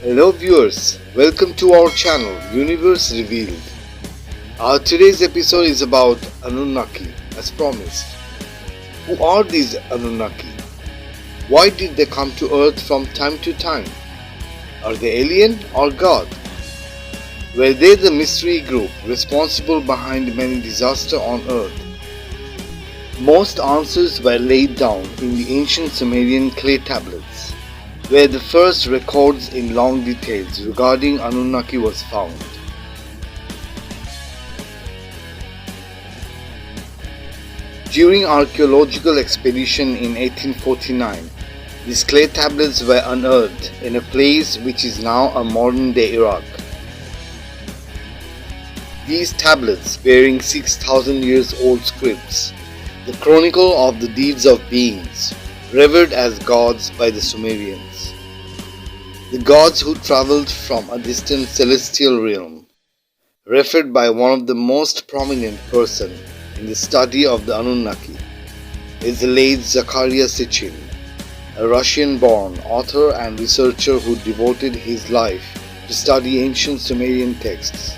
Hello viewers, welcome to our channel Universe Revealed. Our today's episode is about Anunnaki as promised. Who are these Anunnaki? Why did they come to Earth from time to time? Are they alien or God? Were they the mystery group responsible behind many disasters on Earth? Most answers were laid down in the Ancient Sumerian clay tablets, where the first records in long details regarding Anunnaki was found. During archaeological expedition in 1849, these clay tablets were unearthed in a place which is now a modern-day Iraq. These tablets, bearing 6,000 years old scripts, the chronicle of the deeds of beings revered as gods by the Sumerians, the gods who travelled from a distant celestial realm, referred by one of the most prominent persons in the study of the Anunnaki, is the late Zecharia Sitchin, a Russian-born author and researcher who devoted his life to study ancient Sumerian texts.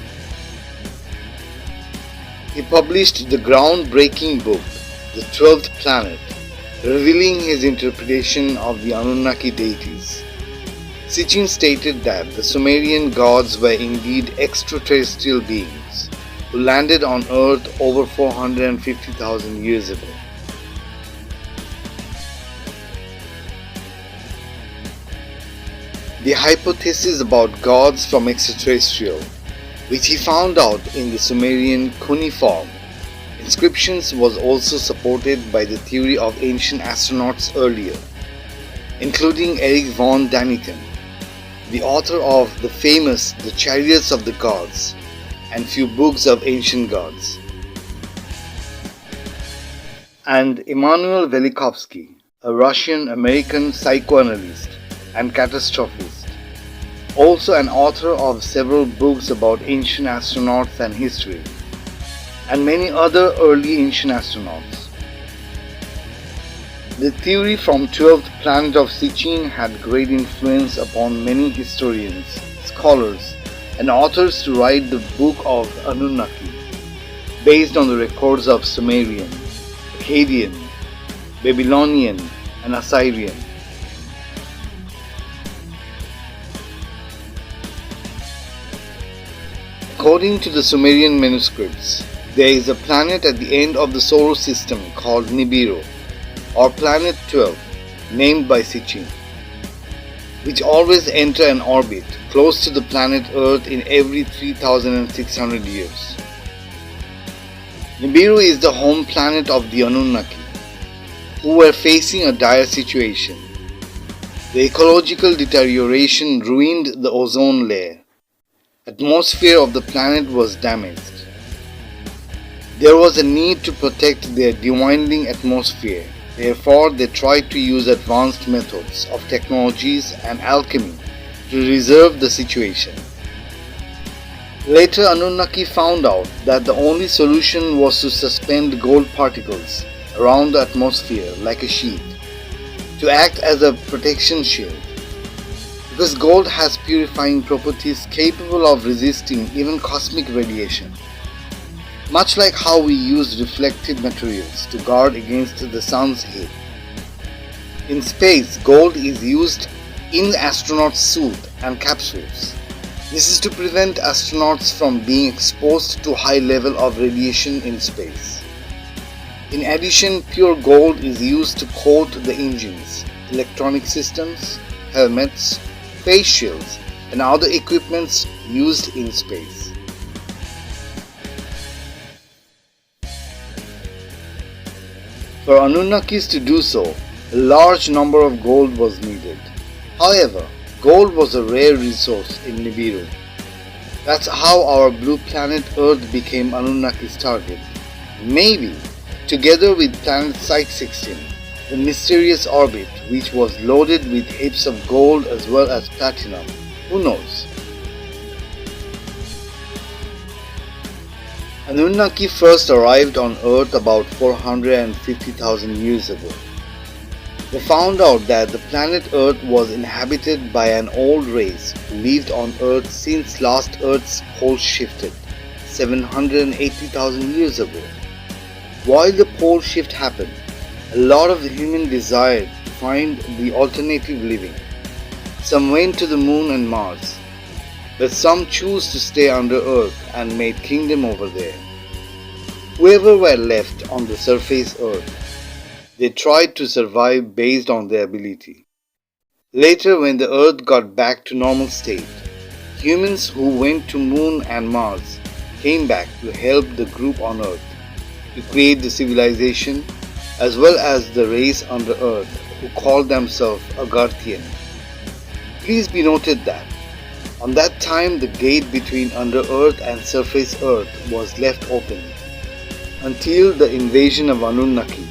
He published the groundbreaking book, The 12th Planet, revealing his interpretation of the Anunnaki deities. Sitchin stated that the Sumerian gods were indeed extraterrestrial beings who landed on Earth over 450,000 years ago. The hypothesis about gods from extraterrestrial, which he found out in the Sumerian cuniform inscriptions, was also supported by the theory of ancient astronauts earlier, including Erich von Däniken, the author of the famous The Chariots of the Gods and few books of ancient gods, and Immanuel Velikovsky, a Russian-American psychoanalyst and catastrophist, also an author of several books about ancient astronauts and history, and many other early ancient astronauts. The theory from 12th Planet of Sitchin had great influence upon many historians, scholars, and authors to write the Book of Anunnaki, based on the records of Sumerian, Akkadian, Babylonian, and Assyrian. According to the Sumerian manuscripts, there is a planet at the end of the solar system called Nibiru, or Planet 12, named by Sitchin, which always enter an orbit close to the planet Earth in every 3,600 years. Nibiru is the home planet of the Anunnaki, who were facing a dire situation. The ecological deterioration ruined the ozone layer. Atmosphere of the planet was damaged. There was a need to protect their dwindling atmosphere. Therefore, they tried to use advanced methods of technologies and alchemy to reserve the situation. Later, Anunnaki found out that the only solution was to suspend gold particles around the atmosphere like a sheet, to act as a protection shield. Because gold has purifying properties capable of resisting even cosmic radiation, much like how we use reflective materials to guard against the sun's heat. In space, gold is used in astronaut suit and capsules. This is to prevent astronauts from being exposed to high level of radiation in space. In addition, pure gold is used to coat the engines, electronic systems, helmets, face shields, and other equipments used in space. For Anunnakis to do so, a large number of gold was needed. However, gold was a rare resource in Nibiru. That's how our blue planet Earth became Anunnaki's target. Maybe, together with planet Site-16, the mysterious orbit which was loaded with heaps of gold as well as platinum. Who knows? Anunnaki first arrived on Earth about 450,000 years ago. They found out that the planet Earth was inhabited by an old race who lived on Earth since last Earth's pole shifted 780,000 years ago. While the pole shift happened, a lot of the human desired to find the alternative living. Some went to the moon and Mars, but some chose to stay under Earth and made kingdom over there. Whoever were left on the surface Earth, they tried to survive based on their ability. Later, when the Earth got back to normal state, humans who went to Moon and Mars came back to help the group on Earth to create the civilization, as well as the race under Earth who called themselves Agarthian. Please be noted that on that time the gate between under Earth and surface Earth was left open until the invasion of Anunnaki.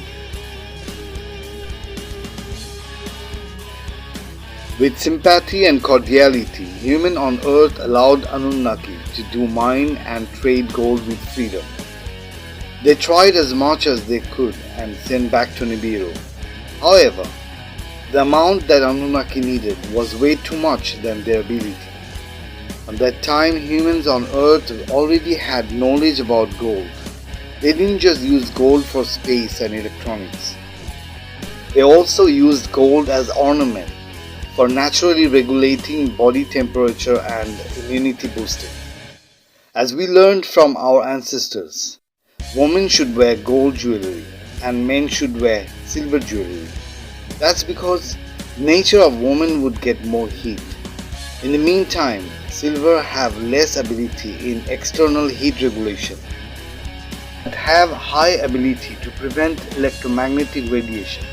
With sympathy and cordiality, humans on Earth allowed Anunnaki to do mine and trade gold with freedom. They tried as much as they could and sent back to Nibiru. However, the amount that Anunnaki needed was way too much than their ability. At that time, humans on Earth already had knowledge about gold. They didn't just use gold for space and electronics. They also used gold as ornament for naturally regulating body temperature and immunity boosting. As we learned from our ancestors, women should wear gold jewelry and men should wear silver jewelry. That's because the nature of women would get more heat. In the meantime, silver have less ability in external heat regulation, but have high ability to prevent electromagnetic radiation.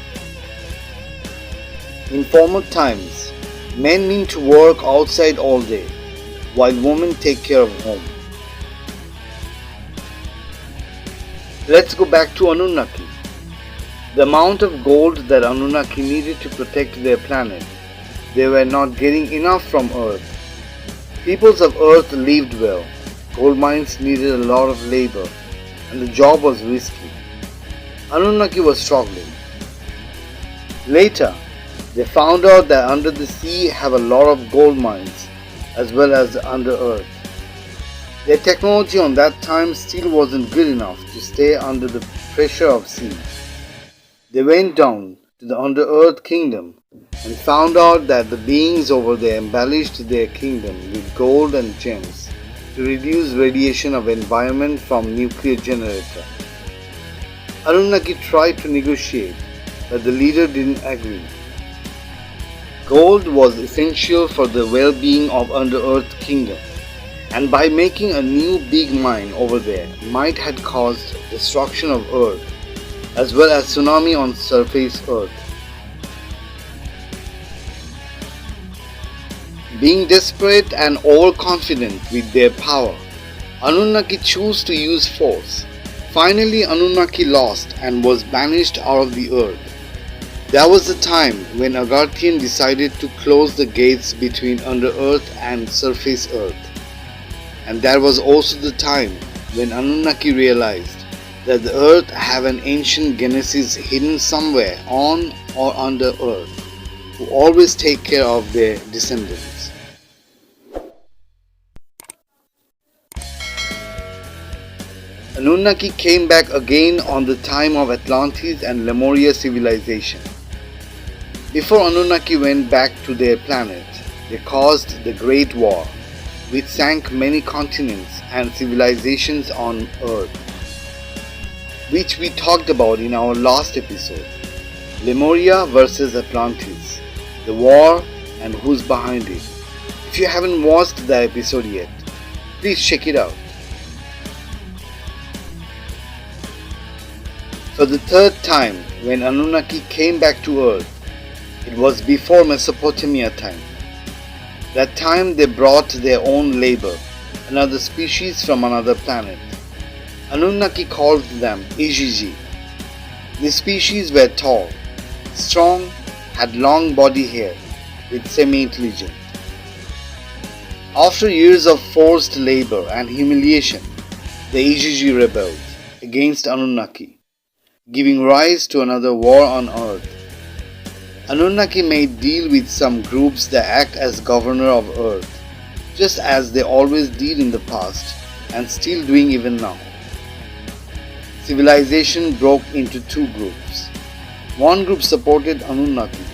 In former times, men need to work outside all day, while women take care of home. Let's go back to Anunnaki. The amount of gold that Anunnaki needed to protect their planet, they were not getting enough from Earth. Peoples of Earth lived well. Gold mines needed a lot of labor, and the job was risky. Anunnaki was struggling. Later, they found out that under the sea have a lot of gold mines as well as under Earth. Their technology on that time still wasn't good enough to stay under the pressure of sea. They went down to the under Earth kingdom and found out that the beings over there embellished their kingdom with gold and gems to reduce radiation of environment from nuclear generator. Anunnaki tried to negotiate, but the leader didn't agree. Gold was essential for the well-being of under-earth kingdom, and by making a new big mine over there might had caused destruction of Earth as well as tsunami on surface Earth. Being desperate and overconfident with their power, Anunnaki chose to use force. Finally, Anunnaki lost and was banished out of the earth. That was the time when Agarthian decided to close the gates between under earth and surface earth. And that was also the time when Anunnaki realized that the earth have an ancient genesis hidden somewhere on or under earth, who always take care of their descendants. Anunnaki came back again on the time of Atlantis and Lemuria civilization. Before Anunnaki went back to their planet, they caused the Great War, which sank many continents and civilizations on Earth, which we talked about in our last episode. Lemuria versus Atlantis, the war and who's behind it. If you haven't watched that episode yet, please check it out. For the third time, when Anunnaki came back to Earth, it was before Mesopotamia time. That time they brought their own labor, another species from another planet. Anunnaki called them Aiji. The species were tall, strong, had long body hair, with semi-intelligent. After years of forced labor and humiliation, the Aiji rebelled against Anunnaki, giving rise to another war on Earth. Anunnaki may deal with some groups that act as governor of Earth, just as they always did in the past and still doing even now. Civilization broke into two groups. One group supported Anunnaki,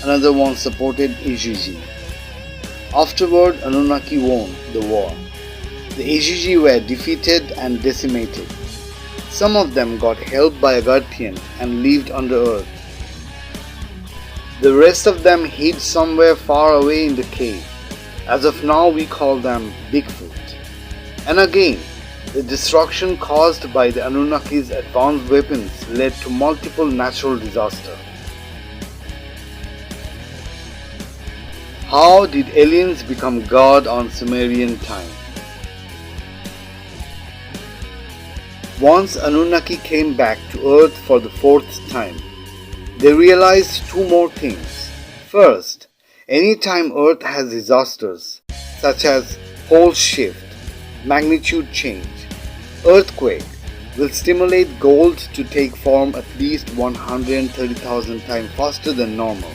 another one supported Aiji. Afterward, Anunnaki won the war. The Aiji were defeated and decimated. Some of them got help by Agarthian and lived under earth. The rest of them hid somewhere far away in the cave. As of now, we call them Bigfoot. And again, the destruction caused by the Anunnaki's advanced weapons led to multiple natural disasters. How did aliens become God on Sumerian time? Once Anunnaki came back to Earth for the fourth time, they realized two more things. First, anytime Earth has disasters such as pole shift, magnitude change, earthquake, will stimulate gold to take form at least 130,000 times faster than normal.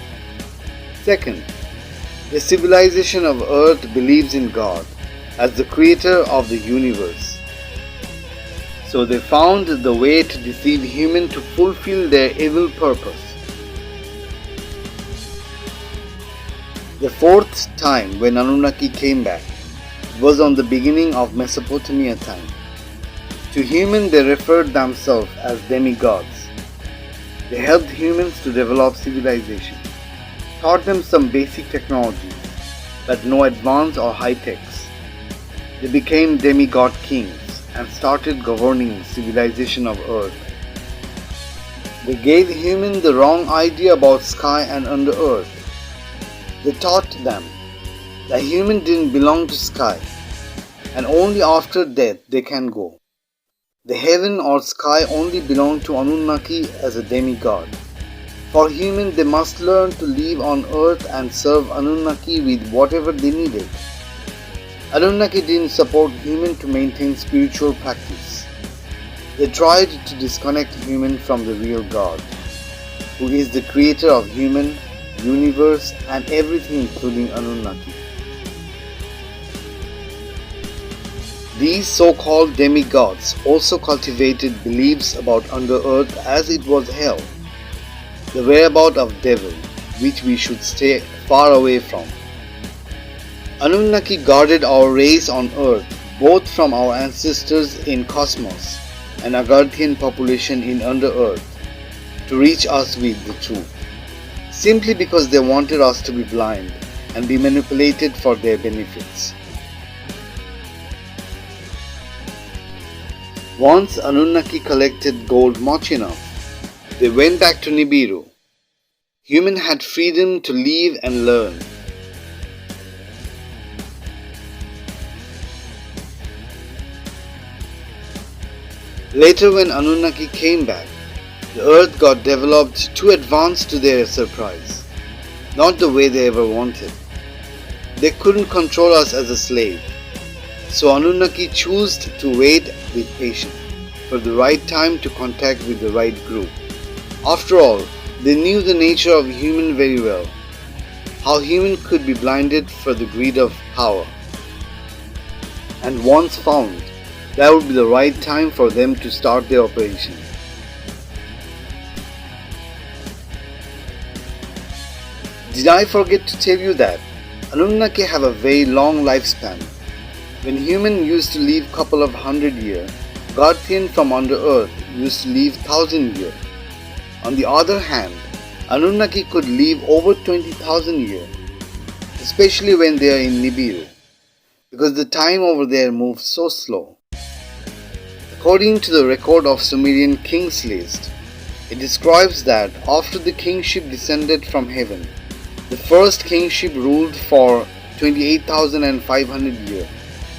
Second, the civilization of Earth believes in God as the creator of the universe. So they found the way to deceive humans to fulfill their evil purpose. The fourth time when Anunnaki came back was on the beginning of Mesopotamia time. To humans they referred themselves as demigods. They helped humans to develop civilization, taught them some basic technologies, but no advanced or high-techs. They became demigod kings and started governing civilization of Earth. They gave humans the wrong idea about sky and under earth. They taught them that humans didn't belong to sky and only after death they can go. The heaven or sky only belonged to Anunnaki as a demigod. For humans they must learn to live on earth and serve Anunnaki with whatever they needed. Anunnaki didn't support humans to maintain spiritual practice. They tried to disconnect humans from the real God, who is the creator of human, universe and everything including Anunnaki. These so-called demigods also cultivated beliefs about under-earth as it was hell, the whereabouts of devil, which we should stay far away from. Anunnaki guarded our race on earth, both from our ancestors in cosmos and Agarthian population in under-earth, to reach us with the truth, simply because they wanted us to be blind and be manipulated for their benefits. Once Anunnaki collected gold much enough, they went back to Nibiru. Humans had freedom to live and learn. Later when Anunnaki came back, the earth got developed too advanced to their surprise, not the way they ever wanted. They couldn't control us as a slave, so Anunnaki chose to wait with patience for the right time to contact with the right group. After all, they knew the nature of human very well, how human could be blinded for the greed of power. And once found, that would be the right time for them to start their operation. Did I forget to tell you that Anunnaki have a very long lifespan? When humans used to live couple of 100 years, Agarthian from under earth used to live 1,000 years. On the other hand, Anunnaki could live over 20,000 years, especially when they are in Nibiru, because the time over there moves so slow. According to the record of Sumerian kings list, it describes that after the kingship descended from heaven, the first kingship ruled for 28,500 years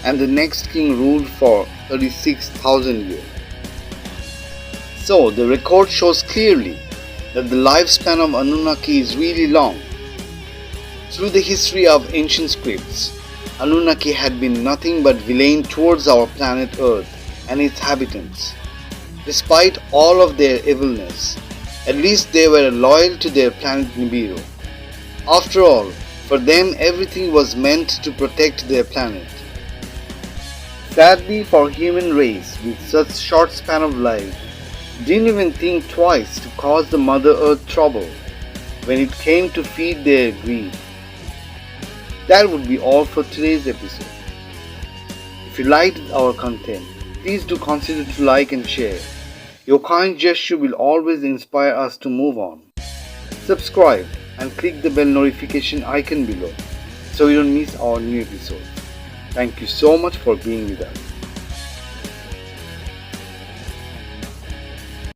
and the next king ruled for 36,000 years. So the record shows clearly that the lifespan of Anunnaki is really long. Through the history of ancient scripts, Anunnaki had been nothing but villain towards our planet Earth and its inhabitants. Despite all of their evilness, At least they were loyal to their planet Nibiru. After all, for them everything was meant to protect their planet. Sadly for human race with such short span of life, didn't even think twice to cause the Mother Earth trouble when it came to feed their greed. That would be all for today's episode. If you liked our content, please do consider to like and share. Your kind gesture will always inspire us to move on. Subscribe and click the bell notification icon below so you don't miss our new episodes. Thank you so much for being with us.